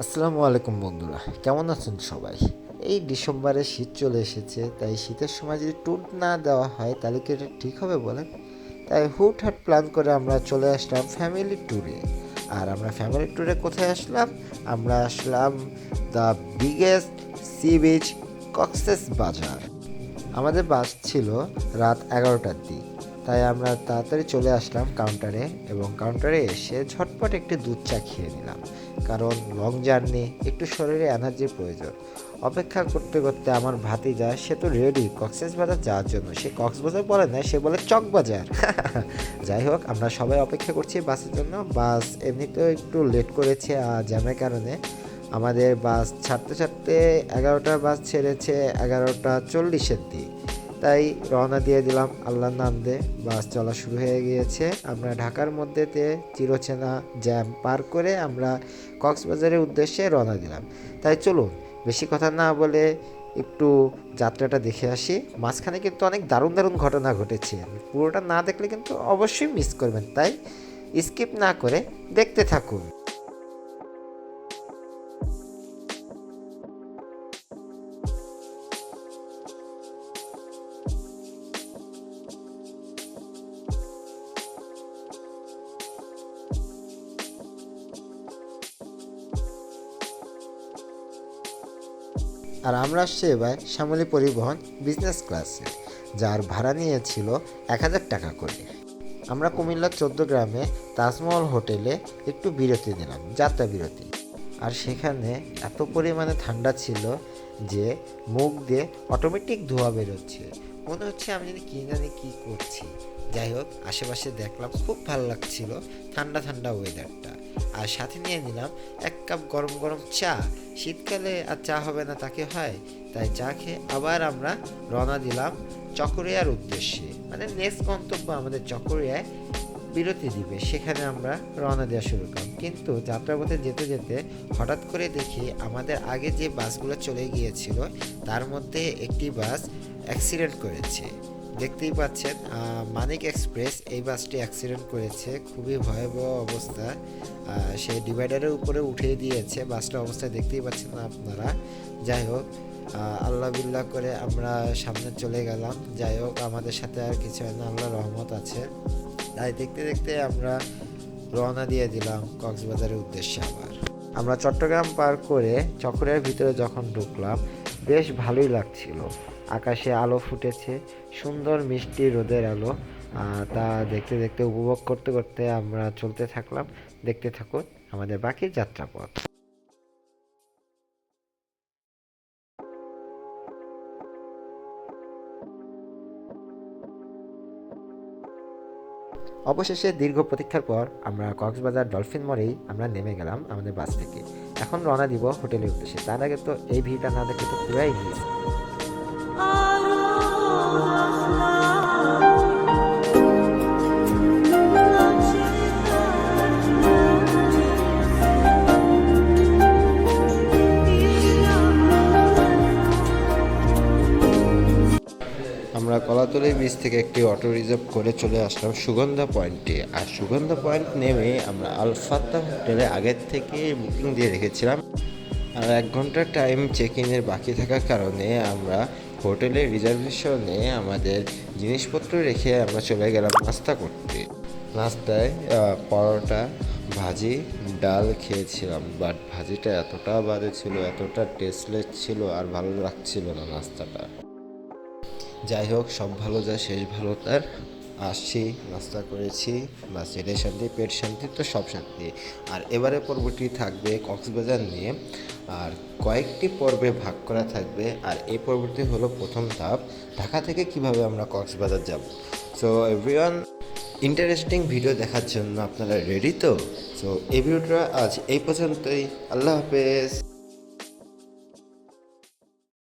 আসসালামু আলাইকুম বন্ধুরা, কেমন আছেন সবাই? এই ডিসেম্বরে শীত চলে এসেছে, তাই শীতের সময় যদি ট্যুর না দেওয়া হয় তাহলে কি এটা ঠিক হবে বলেন? তাই হুটহাট প্ল্যান করে আমরা চলে আসলাম ফ্যামিলি ট্যুরে। আর আমরা ফ্যামিলি ট্যুরে কোথায় আসলাম? আমরা আসলাম the biggest sea beach Cox's Bazar. আমাদের বাস ছিল রাত 11টার দিক, তাই আমরা তাড়াতাড়ি চলে আসলাম কাউন্টারে এবং কাউন্টারে এসে ঝটপট একটি দুধ চা খেয়ে নিলাম, কারণ লং জার্নি, একটু শরীরে এনার্জির প্রয়োজন। অপেক্ষা করতে করতে আমার ভাতিজা সে তো রেডি কক্সবাজার যাওয়ার জন্য। সে কক্সবাজার বলে না, সে বলে চকবাজার। যাই হোক, আমরা সবাই অপেক্ষা করছি বাসের জন্য। বাস এমনিতেও একটু লেট করেছে জ্যামের কারণে। আমাদের বাস ছাড়তে ছাড়তে 11টার বাস ছেড়েছে 11টা 40-এর দিক। তাই রওনা দিয়ে দিলাম আল্লাহর নাম দিয়ে। বাস চলা শুরু হয়ে গিয়েছে। আমরা ঢাকার মধ্যেতে চিরচেনা জ্যাম পার করে আমরা কক্সবাজারের উদ্দেশ্যে রওনা দিলাম। তাই চলুন বেশি কথা না বলে একটু যাত্রাটা দেখে আসি। মাঝখানে কিন্তু অনেক দারুণ দারুণ ঘটনা ঘটেছে, পুরোটা না দেখলে কিন্তু অবশ্যই মিস করবেন, তাই স্কিপ না করে দেখতে থাকুন। আর আমরা আসছি এবার শ্যামলী পরিবহন বিজনেস ক্লাসে, যার ভাড়া নিয়েছিল 1000 টাকা করে। আমরা কুমিল্লার 14 গ্রামে তাজমহল হোটেলে একটু বিরতি নিলাম, যাত্রা বিরতি। আর সেখানে এত পরিমাণে ঠান্ডা ছিল যে মুখ দিয়ে অটোমেটিক ধোঁয়া বেরোচ্ছে, মনে হচ্ছে আমি জানি কী জানি কী করছি। যাই হোক, আশেপাশে দেখলাম, খুব ভালো লাগছিল ঠান্ডা ঠান্ডা ওয়েদারটা। আর সাথে নিয়ে নিলাম 1 কাপ গরম গরম চা। শীতকালে আর চা হবে না তাকে হয়, তাই চা খেয়ে আবার আমরা রওনা দিলাম চকরিয়ার উদ্দেশ্যে। মানে নেক্সট গন্তব্য আমাদের চকরিয়ায় বিরতি দিবে, সেখানে আমরা রওনা দেওয়া শুরু করলাম। কিন্তু যাত্রাপথে যেতে যেতে হঠাৎ করে দেখি আমাদের আগে যে বাসগুলো চলে গিয়েছিল তার মধ্যে একটি বাস অ্যাক্সিডেন্ট করেছে। দেখতেই পাচ্ছেন, মানিক এক্সপ্রেস এই বাসটি অ্যাক্সিডেন্ট করেছে, খুবই ভয়াবহ অবস্থা। সে ডিভাইডারের উপরে উঠিয়ে দিয়েছে বাসটার অবস্থা, দেখতেই পাচ্ছেন না আপনারা। যাই হোক, আল্লাহ বিল্লাহ করে আমরা সামনে চলে গেলাম। যাই হোক, আমাদের সাথে আর কিছু হয় না, আল্লাহ রহমত আছে। তাই দেখতে দেখতে আমরা রওনা দিয়ে দিলাম কক্সবাজারের উদ্দেশ্যে। আবার আমরা চট্টগ্রাম পার করে চকরিয়ার ভিতরে যখন ঢুকলাম, বেশ ভালোই লাগছিল। আকাশে আলো ফুটেছে, সুন্দর মিষ্টি রোদের আলো। তা দেখতে দেখতে উপভোগ করতে করতে আমরা চলতে থাকলাম। দেখতে থাকুন আমাদের বাকি যাত্রাপথ। অবশেষে দীর্ঘ প্রতীক্ষার পর আমরা কক্সবাজার ডলফিন মোড়েই আমরা নেমে গেলাম আমাদের বাস থেকে। এখন রওনা দিব হোটেলের উদ্দেশ্যে। তার আগে তো এই ভিড়টা না দেখলে তো পুরাই মিস। আমরা কলাতলি বিচ থেকে একটি অটো রিজার্ভ করে চলে আসলাম সুগন্ধা পয়েন্টে। আর সুগন্ধা পয়েন্ট নেমে আমরা আলফাত্তা হোটেলে আগের থেকে বুকিং দিয়ে রেখেছিলাম। আর 1 ঘন্টা টাইম চেক ইনের বাকি থাকার কারণে আমরা হোটেলের রিজার্ভেশনে আমাদের জিনিসপত্র রেখে আমরা চলে গেলাম নাস্তা করতে। নাস্তায় পরোটা, ভাজি, ডাল খেয়েছিলাম, বাট ভাজিটা এতটা বাজে ছিল, এতটা টেস্টলেস ছিল, আর ভালো লাগছিল না নাস্তাটা। যাই হোক, সব ভালো যায় শেষ ভালো তার। আসছি, নাস্তা করেছি, বাস এটাই শান্তি, পেট শান্তি তো সব শান্তি। আর এবারে পর্বটি থাকবে কক্সবাজার নিয়ে, আর কয়েকটি পর্বে ভাগ করা থাকবে। আর এই পর্বটি হলো প্রথম ধাপ, ঢাকা থেকে কিভাবে আমরা কক্সবাজার যাব। সো এভরিওয়ান, ইন্টারেস্টিং ভিডিও দেখার জন্য আপনারা রেডি তো? সো এই ভিডিওটা আজ এই পর্যন্তই। আল্লাহ হাফেজ।